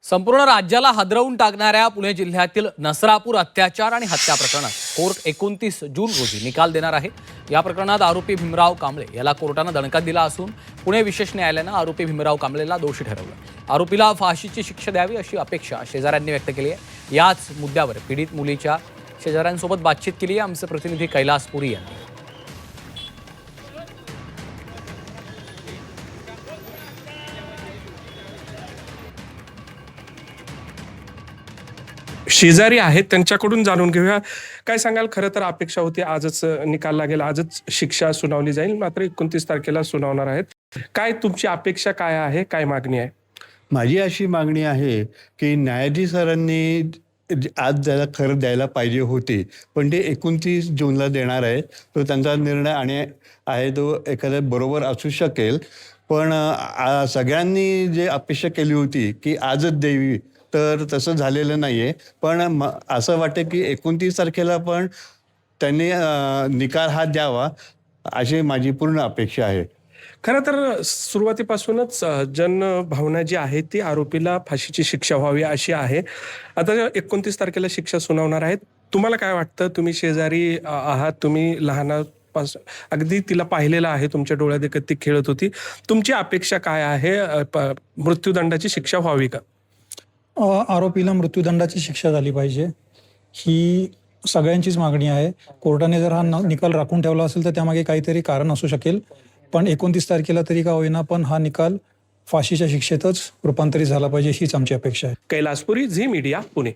संपूर्ण राज्याला हादरवून टाकणाऱ्या पुणे जिल्ह्यातील नसरापूर अत्याचार आणि हत्या प्रकरणात कोर्ट 29 जून रोजी निकाल देणार आहे। या प्रकरणात आरोपी भीमराव कांबळे याला कोर्टाने दणका दिला असून पुणे विशेष न्यायालयाने आरोपी भीमराव कांबळेला दोषी ठरवलं। आरोपीला फाशीची शिक्षा द्यावी अशी अपेक्षा शेजाऱ्यांनी व्यक्त केली आहे। याच मुद्द्यावर पीडित मुलीच्या शेजाऱ्यांसोबत बातचीत केली आहे आमचे प्रतिनिधी कैलास पुरी यांनी। शेजारी आहेत त्यांच्याकडून जाणून घेऊया। काय सांगाल? खरं तर अपेक्षा होती आजच निकाल लागेल, आजच शिक्षा सुनावली जाईल, मात्र 29 तारखेला सुनावणार आहेत। काय तुमची अपेक्षा काय आहे, काय मागणी आहे? माझी अशी मागणी आहे की न्यायाधीशांनी आज त्याला खरं द्यायला पाहिजे होते, पण ते 29 जूनला देणार आहे। तो त्यांचा निर्णय आणि आहे तो एखाद्या बरोबर असू शकेल, पण सगळ्यांनी जे अपेक्षा केली होती की आजच द्यावी, तर तसं झालेलं नाही आहे। पण असं वाटतं की 29 तारखेला पण त्यांनी निकाल हा द्यावा अशी माझी पूर्ण अपेक्षा आहे। खरं तर सुरुवातीपासूनच जनभावना जी आहे ती आरोपीला फाशीची शिक्षा व्हावी अशी आहे। आता 29 तारखेला शिक्षा सुनावणार आहेत। तुम्हाला काय वाटतं? तुम्ही शेजारी आहात, तुम्ही लहानापासून अगदी तिला पाहिलेलं आहे, तुमच्या डोळ्यादेखत ती खेळत होती। तुमची अपेक्षा काय आहे? मृत्यूदंडाची शिक्षा व्हावी का? आरोपीला मृत्यूदंडाची शिक्षा झाली पाहिजे ही सगळ्यांचीच मागणी आहे। कोर्टाने जर हा निकाल राखून ठेवला असेल तर त्यामागे काहीतरी कारण असू शकेल, पण 29 तारखेला तरी का होईना पण हा निकाल फाशीच्या शिक्षेतच रूपांतरित झाला पाहिजे हीच आमची अपेक्षा आहे। कैलास पुरी, झी मीडिया, पुणे।